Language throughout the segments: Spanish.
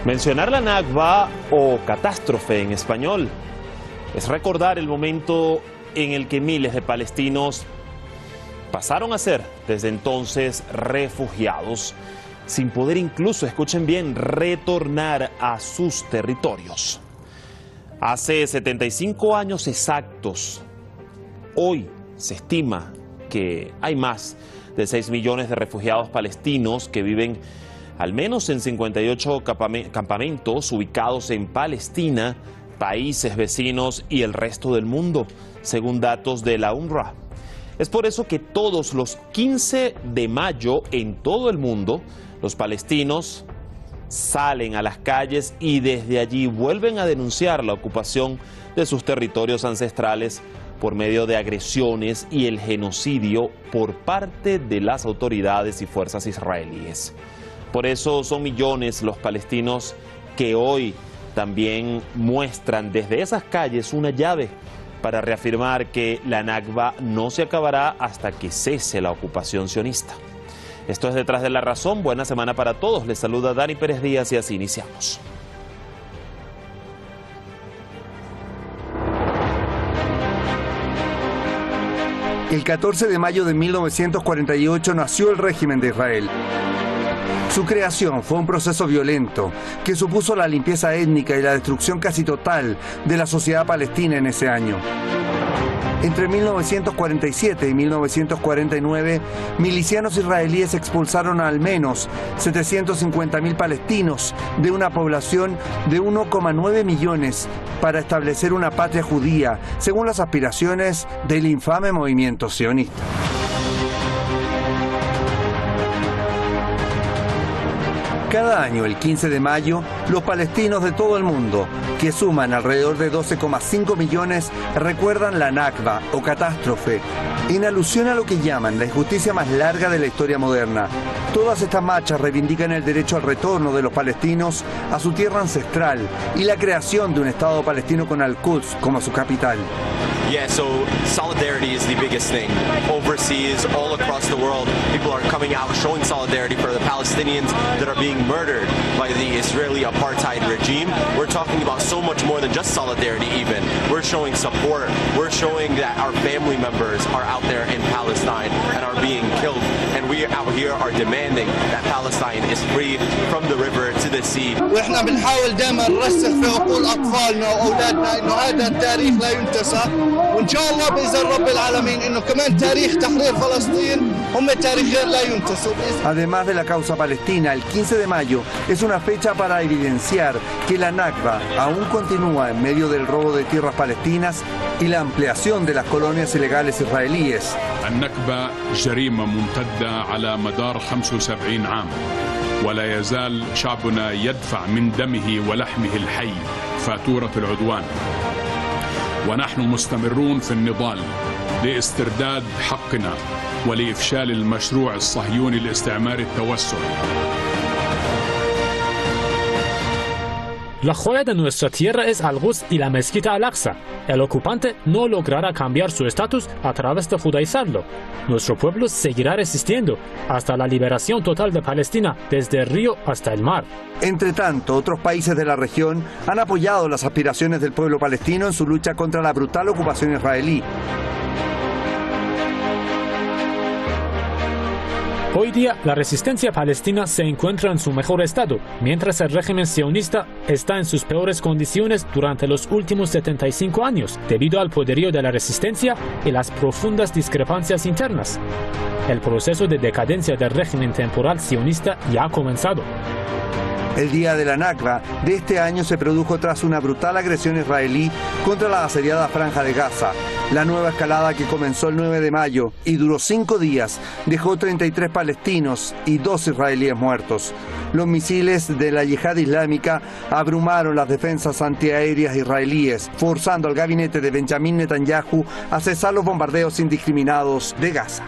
Mencionar la Nakba o catástrofe en español es recordar el momento en el que miles de palestinos pasaron a ser desde entonces refugiados, sin poder incluso, escuchen bien, retornar a sus territorios. Hace 75 años exactos, hoy se estima que hay más de 6 millones de refugiados palestinos que viven al menos en 58 campamentos ubicados en Palestina, países vecinos y el resto del mundo, según datos de la UNRWA. Es por eso que todos los 15 de mayo en todo el mundo, los palestinos salen a las calles y desde allí vuelven a denunciar la ocupación de sus territorios ancestrales por medio de agresiones y el genocidio por parte de las autoridades y fuerzas israelíes. Por eso son millones los palestinos que hoy también muestran desde esas calles una llave para reafirmar que la Nakba no se acabará hasta que cese la ocupación sionista. Esto es Detrás de la Razón. Buena semana para todos. Les saluda Dani Pérez Díaz y así iniciamos. El 14 de mayo de 1948 nació el régimen de Israel. Su creación fue un proceso violento que supuso la limpieza étnica y la destrucción casi total de la sociedad palestina en ese año. Entre 1947 y 1949, milicianos israelíes expulsaron a al menos 750.000 palestinos de una población de 1,9 millones para establecer una patria judía, según las aspiraciones del infame movimiento sionista. Cada año, el 15 de mayo, los palestinos de todo el mundo, que suman alrededor de 12,5 millones, recuerdan la Nakba o catástrofe, en alusión a lo que llaman la injusticia más larga de la historia moderna. Todas estas marchas reivindican el derecho al retorno de los palestinos a su tierra ancestral y la creación de un Estado palestino con Al-Quds como su capital. Yeah, so solidarity is the biggest thing. Overseas, all across the world, people are coming out showing solidarity for the Palestinians that are being murdered by the Israeli apartheid regime. We're talking about so much more than just solidarity even. We're showing support. We're showing that our family members are out there in Palestine and are being killed. And we out here are demanding that Palestine is freed from the river to the sea. واحنا بنحاول دائما نرسخ في عقول اطفالنا واولادنا انه هذا التاريخ لا ينتسى. وإن شاء الله بإذن رب العالمين إنه كمان تاريخ تحرير فلسطين هم تاريخين لا ينتسوا. Además de la causa palestina, el 15 de mayo es una fecha para evidenciar que la Nakba aún continúa en medio del robo de tierras palestinas y la ampliación de las colonias ilegales israelíes. النكبة جريمة ممتدة على مدار 75 عام ولا يزال شعبنا يدفع من دمه ولحمه الحي فاتورة العدوان. ونحن مستمرون في النضال لاسترداد حقنا ولإفشال المشروع الصهيوني الاستعماري التوسع. La joya de nuestra tierra es Al-Quds y la mezquita Al-Aqsa. El ocupante no logrará cambiar su estatus a través de judaizarlo. Nuestro pueblo seguirá resistiendo hasta la liberación total de Palestina, desde el río hasta el mar. Entre tanto, otros países de la región han apoyado las aspiraciones del pueblo palestino en su lucha contra la brutal ocupación israelí. Hoy día, la resistencia palestina se encuentra en su mejor estado, mientras el régimen sionista está en sus peores condiciones durante los últimos 75 años, debido al poderío de la resistencia y las profundas discrepancias internas. El proceso de decadencia del régimen temporal sionista ya ha comenzado. El día de la Nakba de este año se produjo tras una brutal agresión israelí contra la asediada Franja de Gaza. La nueva escalada, que comenzó el 9 de mayo y duró 5 días, dejó 33 palestinos y 2 israelíes muertos. Los misiles de la yihad islámica abrumaron las defensas antiaéreas israelíes, forzando al gabinete de Benjamin Netanyahu a cesar los bombardeos indiscriminados de Gaza.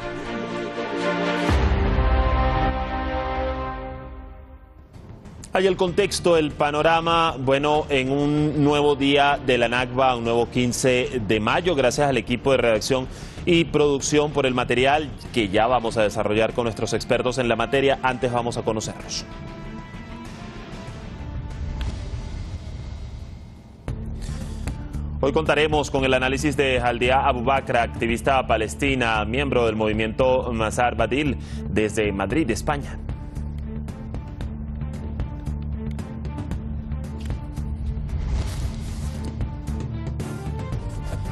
Hay el contexto, el panorama, bueno, en un nuevo día de la Nakba, un nuevo 15 de mayo, gracias al equipo de redacción y producción por el material que ya vamos a desarrollar con nuestros expertos en la materia. Antes vamos a conocerlos. Hoy contaremos con el análisis de Haldia Abu Bakr, activista palestina, miembro del movimiento Mazar Badil, desde Madrid, España.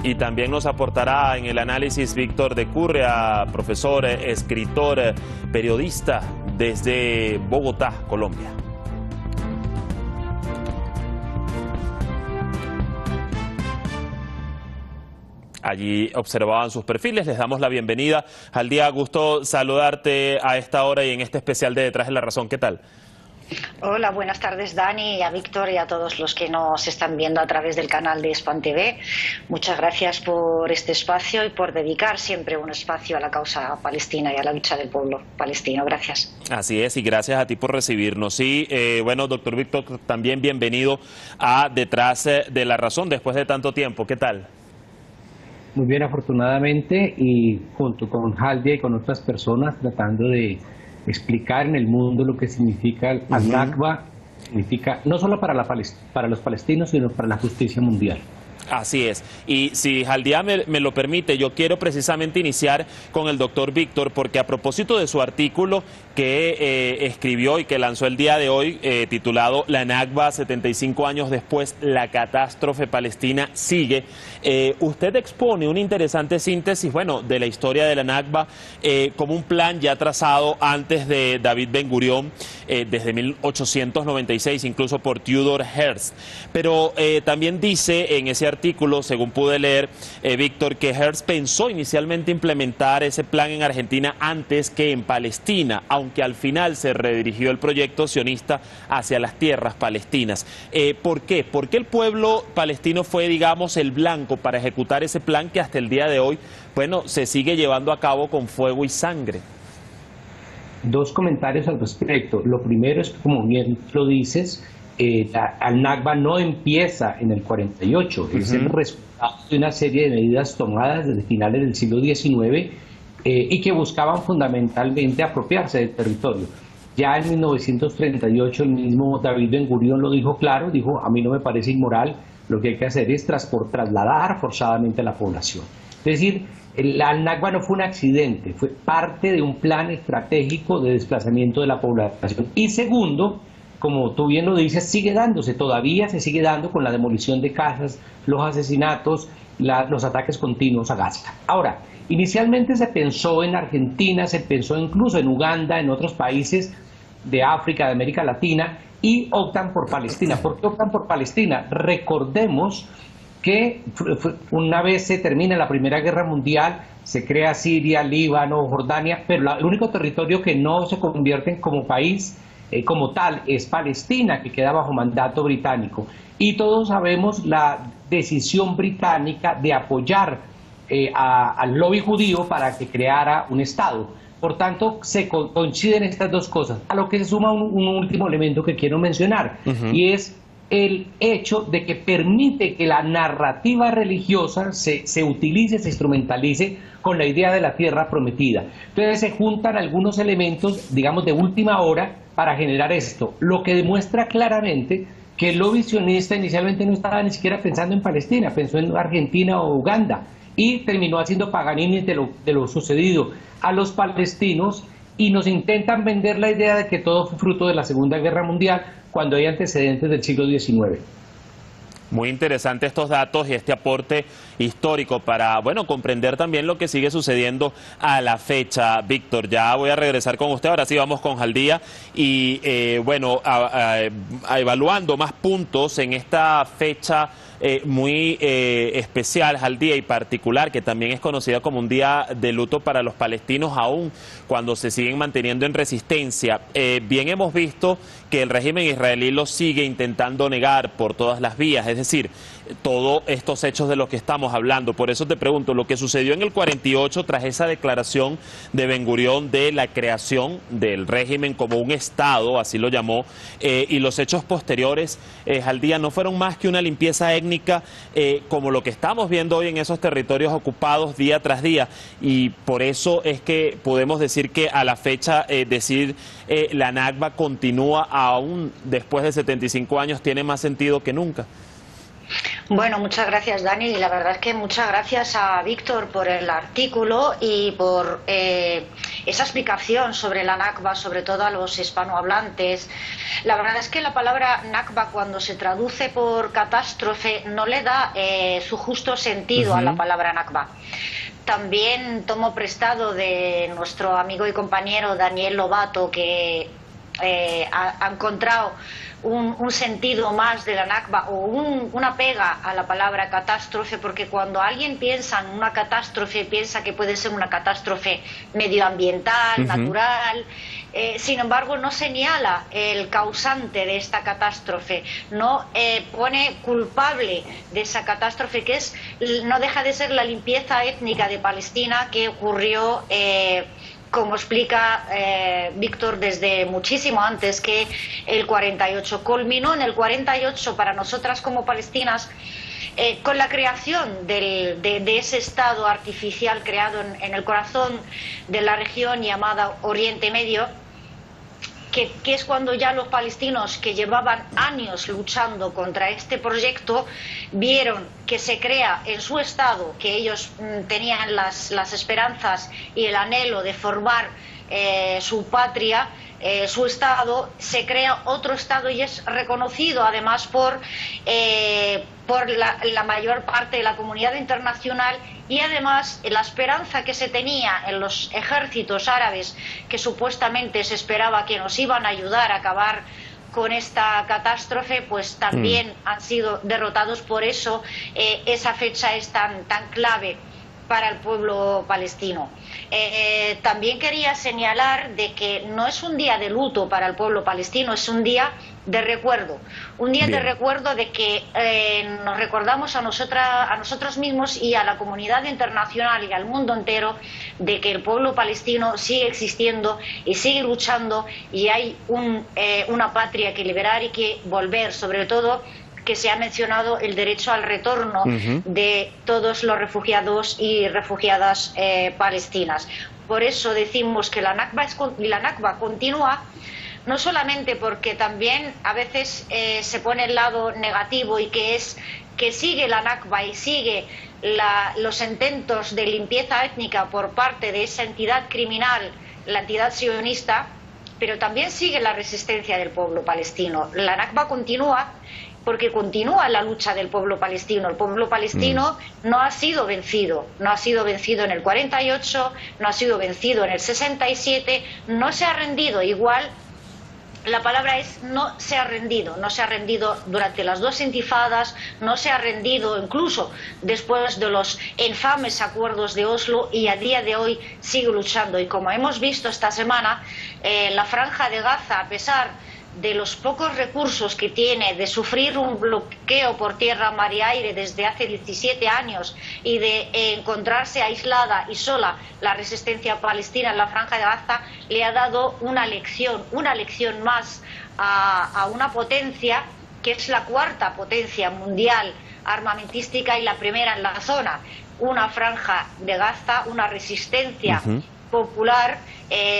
Y también nos aportará en el análisis Víctor de Curria, profesor, escritor, periodista desde Bogotá, Colombia. Allí observaban sus perfiles, les damos la bienvenida. Haldia, gusto saludarte a esta hora y en este especial de Detrás de la Razón. ¿Qué tal? Hola, buenas tardes Dani, a Víctor y a todos los que nos están viendo a través del canal de Span TV. Muchas gracias por este espacio y por dedicar siempre un espacio a la causa palestina y a la lucha del pueblo palestino. Gracias. Así es, y gracias a ti por recibirnos. Y bueno, doctor Víctor, también bienvenido a Detrás de la Razón después de tanto tiempo. ¿Qué tal? Muy bien, afortunadamente, y junto con Haldia y con otras personas tratando de explicar en el mundo lo que significa el Nakba, significa no solo para los palestinos, sino para la justicia mundial. Así es. Y si Haldia me lo permite, yo quiero precisamente iniciar con el doctor Víctor, porque a propósito de su artículo que escribió y que lanzó el día de hoy, titulado La Nakba, 75 años después, la catástrofe palestina sigue, usted expone una interesante síntesis, bueno, de la historia de la Nakba, como un plan ya trazado antes de David Ben Gurión, desde 1896, incluso por Theodor Herzl. Pero también dice en ese artículo, según pude leer, Víctor, que Herzl pensó inicialmente implementar ese plan en Argentina antes que en Palestina, aunque al final se redirigió el proyecto sionista hacia las tierras palestinas. ¿Por qué? ¿Por qué el pueblo palestino fue, digamos, el blanco para ejecutar ese plan que hasta el día de hoy, bueno, se sigue llevando a cabo con fuego y sangre? Dos comentarios al respecto. Lo primero es que, como bien lo dices, al Nakba no empieza en el 48, es el resultado de una serie de medidas tomadas desde finales del siglo XIX y que buscaban fundamentalmente apropiarse del territorio. Ya en 1938 el mismo David Ben Gurión lo dijo claro, dijo: a mí no me parece inmoral, lo que hay que hacer es trasladar forzadamente a la población. Es decir, el Nakba no fue un accidente, fue parte de un plan estratégico de desplazamiento de la población. Y segundo, como tú bien lo dices, sigue dándose, todavía se sigue dando con la demolición de casas, los asesinatos, los ataques continuos a Gaza. Ahora, inicialmente se pensó en Argentina, se pensó incluso en Uganda, en otros países de África, de América Latina, y optan por Palestina. ¿Por qué optan por Palestina? Recordemos que una vez se termina la Primera Guerra Mundial, se crea Siria, Líbano, Jordania, pero el único territorio que no se convierte como país como tal es Palestina, que queda bajo mandato británico. Y todos sabemos la decisión británica de apoyar al lobby judío para que creara un Estado. Por tanto, se coinciden estas dos cosas, a lo que se suma un último elemento que quiero mencionar, y es el hecho de que permite que la narrativa religiosa se utilice, se instrumentalice con la idea de la tierra prometida. Entonces se juntan algunos elementos, digamos, de última hora para generar esto, lo que demuestra claramente que el lobby sionista inicialmente no estaba ni siquiera pensando en Palestina, pensó en Argentina o Uganda, y terminó haciendo Paganini de lo sucedido a los palestinos, y nos intentan vender la idea de que todo fue fruto de la Segunda Guerra Mundial, cuando hay antecedentes del siglo XIX. Muy interesante estos datos y este aporte histórico para, bueno, comprender también lo que sigue sucediendo a la fecha. Víctor, ya voy a regresar con usted, ahora sí vamos con Haldia y bueno, evaluando más puntos en esta fecha muy especial, Haldia, y particular, que también es conocida como un día de luto para los palestinos, aún cuando se siguen manteniendo en resistencia. Bien hemos visto que el régimen israelí lo sigue intentando negar por todas las vías, es decir, todos estos hechos de los que estamos hablando. Por eso te pregunto, lo que sucedió en el 48 tras esa declaración de Ben Gurión de la creación del régimen como un Estado, así lo llamó, y los hechos posteriores, Haldia, no fueron más que una limpieza étnica como lo que estamos viendo hoy en esos territorios ocupados día tras día, y por eso es que podemos decir que a la fecha decir la Nakba continúa aún después de 75 años tiene más sentido que nunca. Bueno, muchas gracias, Dani, y la verdad es que muchas gracias a Víctor por el artículo y por esa explicación sobre la Nakba, sobre todo a los hispanohablantes. La verdad es que la palabra Nakba, cuando se traduce por catástrofe, no le da su justo sentido a la palabra Nakba. También tomo prestado de nuestro amigo y compañero Daniel Lobato, que ha encontrado un sentido más de la Nakba, o una pega a la palabra catástrofe, porque cuando alguien piensa en una catástrofe, piensa que puede ser una catástrofe medioambiental, natural. Sin embargo, no señala el causante de esta catástrofe, no pone culpable de esa catástrofe, que no deja de ser la limpieza étnica de Palestina, que ocurrió, como explica Víctor, desde muchísimo antes que el 48. Culminó en el 48 para nosotras como palestinas con la creación de ese Estado artificial creado en el corazón de la región llamada Oriente Medio, que es cuando ya los palestinos, que llevaban años luchando contra este proyecto, vieron que se crea en su Estado, que ellos tenían las esperanzas y el anhelo de formar su patria, su Estado, se crea otro Estado y es reconocido además por la mayor parte de la comunidad internacional. Y además la esperanza que se tenía en los ejércitos árabes, que supuestamente se esperaba que nos iban a ayudar a acabar con esta catástrofe, pues también han sido derrotados. Por eso esa fecha es tan clave para el pueblo palestino. También quería señalar de que no es un día de luto para el pueblo palestino, es un día de recuerdo. Un día de recuerdo de que nos recordamos a nosotros mismos y a la comunidad internacional y al mundo entero de que el pueblo palestino sigue existiendo y sigue luchando, y hay una patria que liberar y que volver, sobre todo que se ha mencionado el derecho al retorno de todos los refugiados y refugiadas palestinas. Por eso decimos que la Nakba continúa, no solamente porque también a veces se pone el lado negativo, y que es que sigue la Nakba y sigue los intentos de limpieza étnica por parte de esa entidad criminal, la entidad sionista, pero también sigue la resistencia del pueblo palestino. La Nakba continúa porque continúa la lucha del pueblo palestino. El pueblo palestino no ha sido vencido. No ha sido vencido en el 48, no ha sido vencido en el 67, no se ha rendido. Igual, la palabra es no se ha rendido. No se ha rendido durante las dos intifadas, no se ha rendido incluso después de los infames acuerdos de Oslo, y a día de hoy sigue luchando. Y como hemos visto esta semana, la Franja de Gaza, a pesar de los pocos recursos que tiene, de sufrir un bloqueo por tierra, mar y aire desde hace 17 años y de encontrarse aislada y sola la resistencia palestina en la Franja de Gaza, le ha dado una lección más a una potencia que es la cuarta potencia mundial armamentística y la primera en la zona. Una Franja de Gaza, una resistencia popular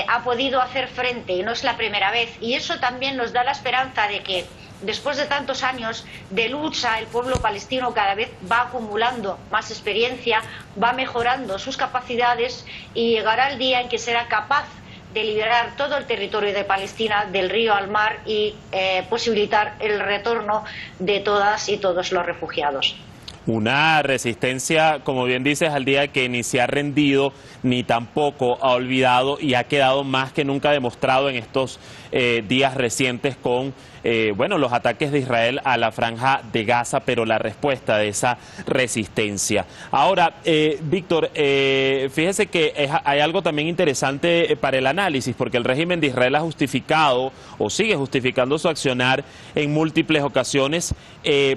ha podido hacer frente, y no es la primera vez, y eso también nos da la esperanza de que después de tantos años de lucha el pueblo palestino cada vez va acumulando más experiencia, va mejorando sus capacidades, y llegará el día en que será capaz de liberar todo el territorio de Palestina del río al mar y posibilitar el retorno de todas y todos los refugiados. Una resistencia, como bien dices, al día que ni se ha rendido ni tampoco ha olvidado, y ha quedado más que nunca demostrado en estos días recientes con los ataques de Israel a la Franja de Gaza, pero la respuesta de esa resistencia. Ahora, Víctor, fíjese que hay algo también interesante para el análisis, porque el régimen de Israel ha justificado o sigue justificando su accionar en múltiples ocasiones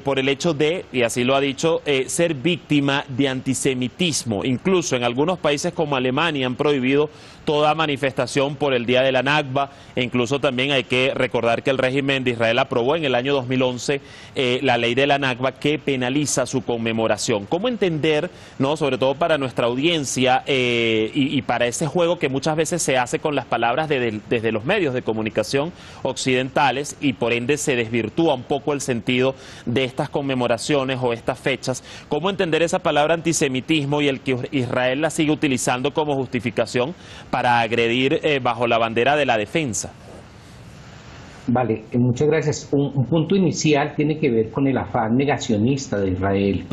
por el hecho de, y así lo ha dicho, ser víctima de antisemitismo. Incluso en algunos países como Alemania han prohibido toda manifestación por el día de la Nakba. E incluso también hay que recordar que el régimen de Israel aprobó en el año 2011 la ley de la Nakba que penaliza su conmemoración. ¿Cómo entender, no, sobre todo para nuestra audiencia y para ese juego que muchas veces se hace con las palabras desde los medios de comunicación occidentales y por ende se desvirtúa un poco el sentido de estas conmemoraciones o estas fechas? ¿Cómo entender esa palabra antisemitismo y el que Israel la sigue utilizando como justificación para agredir bajo la bandera de la defensa? Vale, muchas gracias. Un punto inicial tiene que ver con el afán negacionista de Israel.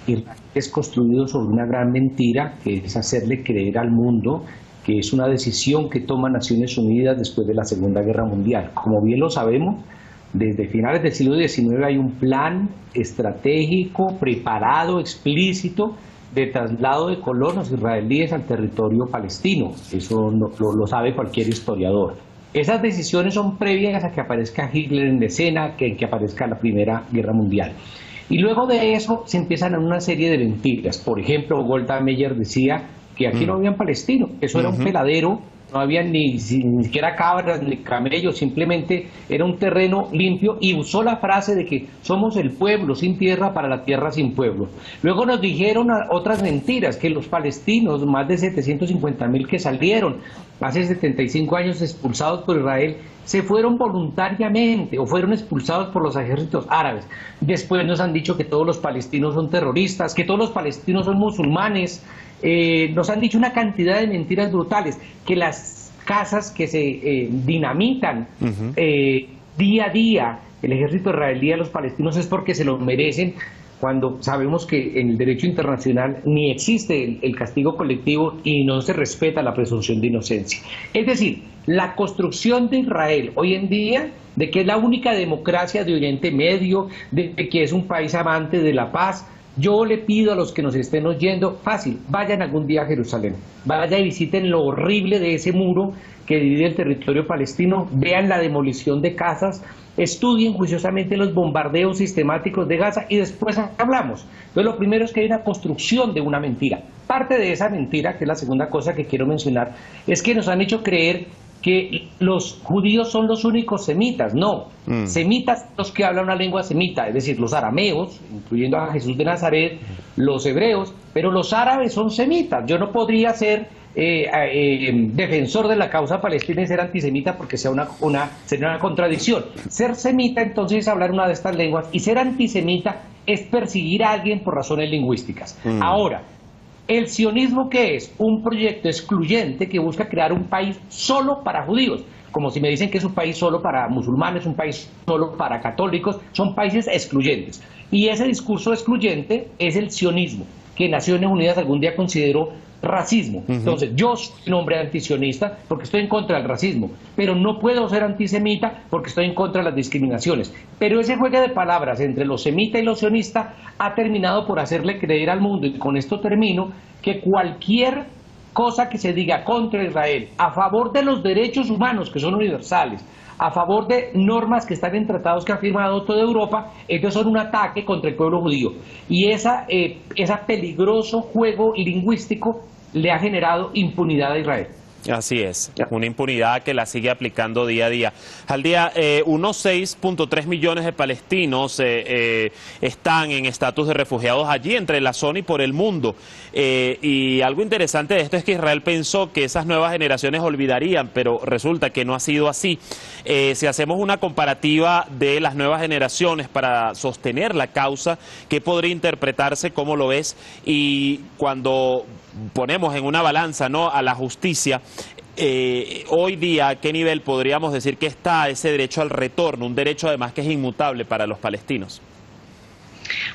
Israel es construido sobre una gran mentira, que es hacerle creer al mundo que es una decisión que toma Naciones Unidas después de la Segunda Guerra Mundial. Como bien lo sabemos, desde finales del siglo XIX hay un plan estratégico, preparado, explícito, de traslado de colonos israelíes al territorio palestino. Eso lo sabe cualquier historiador. Esas decisiones son previas a que aparezca Hitler en escena, que aparezca la Primera Guerra Mundial. Y luego de eso se empiezan una serie de mentiras. Por ejemplo, Golda Meir decía que aquí no habían palestinos, que eso era un peladero, no había ni siquiera cabras ni camellos, simplemente era un terreno limpio, y usó la frase de que somos el pueblo sin tierra para la tierra sin pueblo. Luego nos dijeron otras mentiras, que los palestinos, más de 750.000 que salieron hace 75 años expulsados por Israel, se fueron voluntariamente o fueron expulsados por los ejércitos árabes. Después nos han dicho que todos los palestinos son terroristas, que todos los palestinos son musulmanes. Nos han dicho una cantidad de mentiras brutales, que las casas que se dinamitan día a día el ejército israelí a los palestinos es porque se lo merecen, cuando sabemos que en el derecho internacional ni existe el castigo colectivo y no se respeta la presunción de inocencia. Es decir, la construcción de Israel hoy en día, de que es la única democracia de Oriente Medio, de que es un país amante de la paz. Yo le pido a los que nos estén oyendo, fácil, vayan algún día a Jerusalén, vayan y visiten lo horrible de ese muro que divide el territorio palestino, vean la demolición de casas, estudien juiciosamente los bombardeos sistemáticos de Gaza y después hablamos. Entonces lo primero es que hay una construcción de una mentira. Parte de esa mentira, que es la segunda cosa que quiero mencionar, es que nos han hecho creer que los judíos son los únicos semitas. No, semitas los que hablan una lengua semita, es decir, los arameos, incluyendo a Jesús de Nazaret, los hebreos, pero los árabes son semitas. Yo no podría ser defensor de la causa palestina y ser antisemita porque sería una contradicción. Ser semita entonces es hablar una de estas lenguas, y ser antisemita es perseguir a alguien por razones lingüísticas. Ahora, ¿el sionismo qué es? Un proyecto excluyente que busca crear un país solo para judíos. Como si me dicen que es un país solo para musulmanes, un país solo para católicos, son países excluyentes. Y ese discurso excluyente es el sionismo, que Naciones Unidas algún día consideró racismo. Entonces, yo soy un hombre antisionista porque estoy en contra del racismo, pero no puedo ser antisemita porque estoy en contra de las discriminaciones. Pero ese juego de palabras entre los semita y los sionista ha terminado por hacerle creer al mundo, y con esto termino, que cualquier cosa que se diga contra Israel, a favor de los derechos humanos que son universales, a favor de normas que están en tratados que ha firmado toda Europa, estos son un ataque contra el pueblo judío. Y ese peligroso juego lingüístico le ha generado impunidad a Israel. Así es, una impunidad que la sigue aplicando día a día. Al día, unos 6.3 millones de palestinos están en estatus de refugiados allí, entre la zona y por el mundo. Y algo interesante de esto es que Israel pensó que esas nuevas generaciones olvidarían, pero resulta que no ha sido así. Si hacemos una comparativa de las nuevas generaciones para sostener la causa, ¿qué podría interpretarse? ¿Cómo lo ves? Y cuando ponemos en una balanza, ¿no?, a la justicia, hoy día, ¿a qué nivel podríamos decir que está ese derecho al retorno? Un derecho además que es inmutable para los palestinos.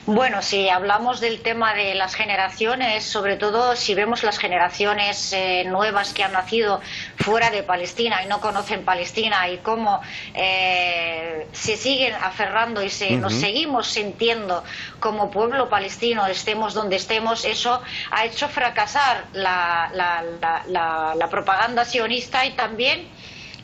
Bueno, si hablamos del tema de las generaciones, sobre todo si vemos las generaciones nuevas que han nacido fuera de Palestina y no conocen Palestina, y cómo se siguen aferrando y nos seguimos sintiendo como pueblo palestino, estemos donde estemos, eso ha hecho fracasar la propaganda sionista y también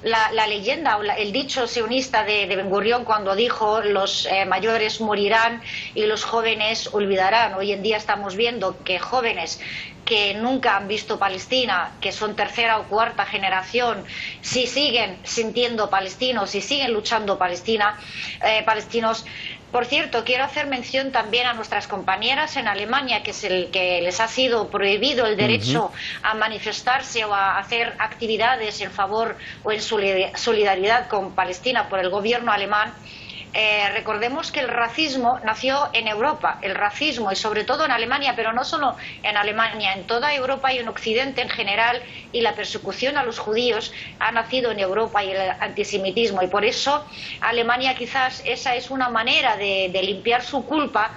la leyenda o el dicho sionista de Ben Gurión, cuando dijo los mayores morirán y los jóvenes olvidarán. Hoy en día estamos viendo que jóvenes que nunca han visto Palestina, que son tercera o cuarta generación, si siguen sintiendo palestinos, si siguen luchando palestinos. Por cierto, quiero hacer mención también a nuestras compañeras en Alemania, que es el que les ha sido prohibido el derecho a manifestarse o a hacer actividades en favor o en solidaridad con Palestina por el gobierno alemán. Recordemos que el racismo nació en Europa, el racismo, y sobre todo en Alemania, pero no solo en Alemania, en toda Europa y en Occidente en general, y la persecución a los judíos ha nacido en Europa, y el antisemitismo, y por eso Alemania quizás esa es una manera de limpiar su culpa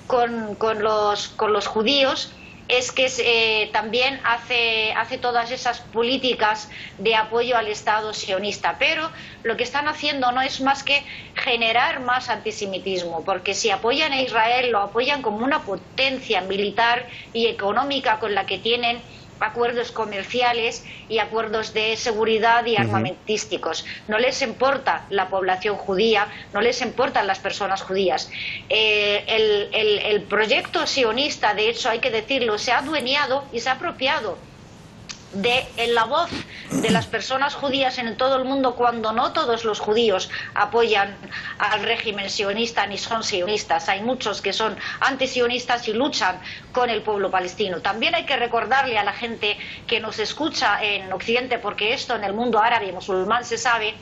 con los judíos, es que también hace todas esas políticas de apoyo al Estado sionista. Pero lo que están haciendo no es más que generar más antisemitismo, porque si apoyan a Israel, lo apoyan como una potencia militar y económica con la que tienen acuerdos comerciales y acuerdos de seguridad y armamentísticos. No les importa la población judía, no les importan las personas judías. El proyecto sionista, de hecho, hay que decirlo, se ha adueñado y se ha apropiado de la voz de las personas judías en todo el mundo, cuando no todos los judíos apoyan al régimen sionista ni son sionistas. Hay muchos que son antisionistas y luchan con el pueblo palestino. También hay que recordarle a la gente que nos escucha en Occidente, porque esto en el mundo árabe y musulmán se sabe,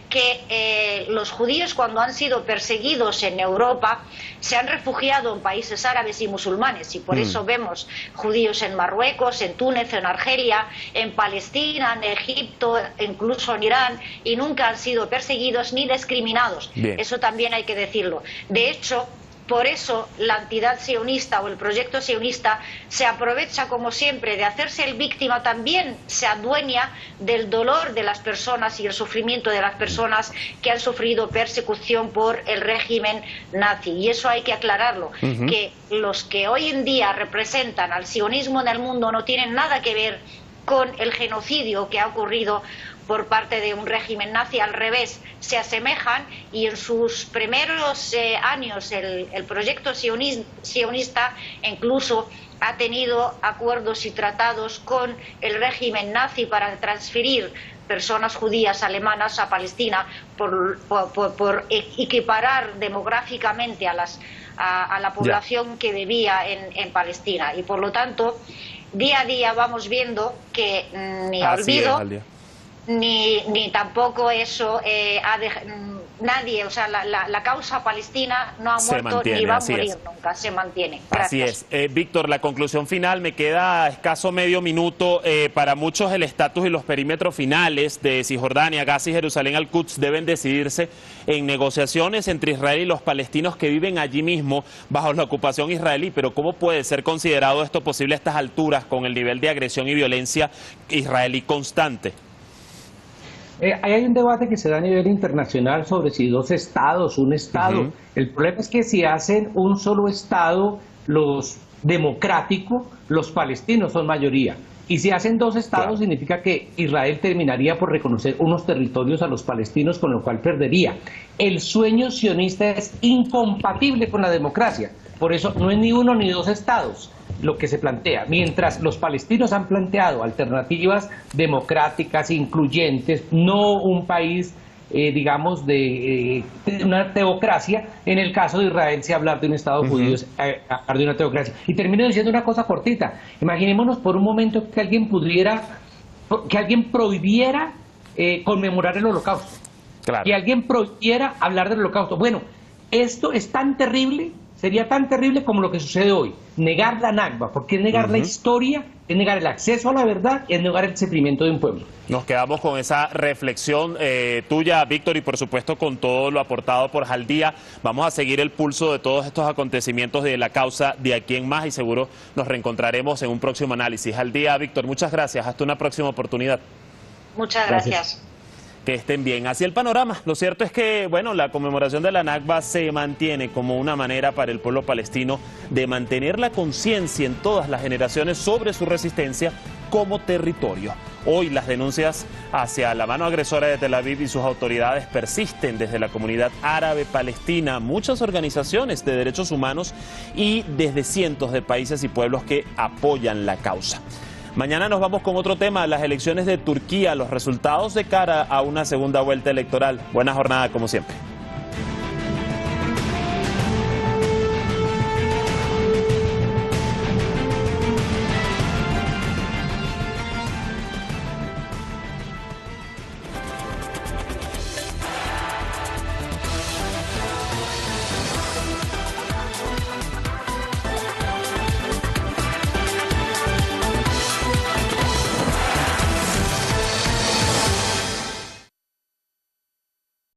que los judíos, cuando han sido perseguidos en Europa, se han refugiado en países árabes y musulmanes, y por eso vemos judíos en Marruecos, en Túnez, en Argelia, en Palestina, en Egipto, incluso en Irán, y nunca han sido perseguidos ni discriminados. Bien. Eso también hay que decirlo. De hecho, por eso la entidad sionista o el proyecto sionista se aprovecha, como siempre, de hacerse el víctima, también se adueña del dolor de las personas y el sufrimiento de las personas que han sufrido persecución por el régimen nazi. Y eso hay que aclararlo, que los que hoy en día representan al sionismo en el mundo no tienen nada que ver con el genocidio que ha ocurrido por parte de un régimen nazi. Al revés, se asemejan, y en sus primeros años el proyecto sionista incluso ha tenido acuerdos y tratados con el régimen nazi para transferir personas judías alemanas a Palestina por equiparar demográficamente a la población que vivía en Palestina. Y por lo tanto, día a día vamos viendo que ni olvido ni tampoco eso nadie, o sea, la causa palestina no ha muerto ni va a morir nunca, se mantiene. Gracias. Así es. Víctor, la conclusión final, me queda escaso medio minuto. Para muchos el estatus y los perímetros finales de Cisjordania, Gaza y Jerusalén al-Quds deben decidirse en negociaciones entre Israel y los palestinos que viven allí mismo bajo la ocupación israelí. Pero ¿cómo puede ser considerado esto posible a estas alturas con el nivel de agresión y violencia israelí constante? Hay un debate que se da a nivel internacional sobre si dos estados, un estado. El problema es que si hacen un solo estado, los democrático, los palestinos son mayoría. Y si hacen dos estados, significa que Israel terminaría por reconocer unos territorios a los palestinos, con lo cual perdería. El sueño sionista es incompatible con la democracia. Por eso no es ni uno ni dos estados lo que se plantea. Mientras los palestinos han planteado alternativas democráticas, incluyentes, no un país, digamos, de una teocracia. En el caso de Israel, si hablar de un Estado judío es hablar de una teocracia. Y termino diciendo una cosa cortita. Imaginémonos por un momento que alguien prohibiera conmemorar el Holocausto. Claro. Que alguien prohibiera hablar del Holocausto. Bueno, esto es tan terrible, sería tan terrible como lo que sucede hoy. Negar la Nakba, porque es negar la historia, es negar el acceso a la verdad, es negar el sufrimiento de un pueblo. Nos quedamos con esa reflexión tuya, Víctor, y por supuesto con todo lo aportado por Jaldía. Vamos a seguir el pulso de todos estos acontecimientos de la causa de aquí en más, y seguro nos reencontraremos en un próximo análisis. Jaldía, Víctor, muchas gracias. Hasta una próxima oportunidad. Muchas gracias. Que estén bien. Así el panorama. Lo cierto es que, bueno, la conmemoración de la Nakba se mantiene como una manera para el pueblo palestino de mantener la conciencia en todas las generaciones sobre su resistencia como territorio. Hoy las denuncias hacia la mano agresora de Tel Aviv y sus autoridades persisten desde la comunidad árabe palestina, muchas organizaciones de derechos humanos y desde cientos de países y pueblos que apoyan la causa. Mañana nos vamos con otro tema, las elecciones de Turquía, los resultados de cara a una segunda vuelta electoral. Buena jornada como siempre.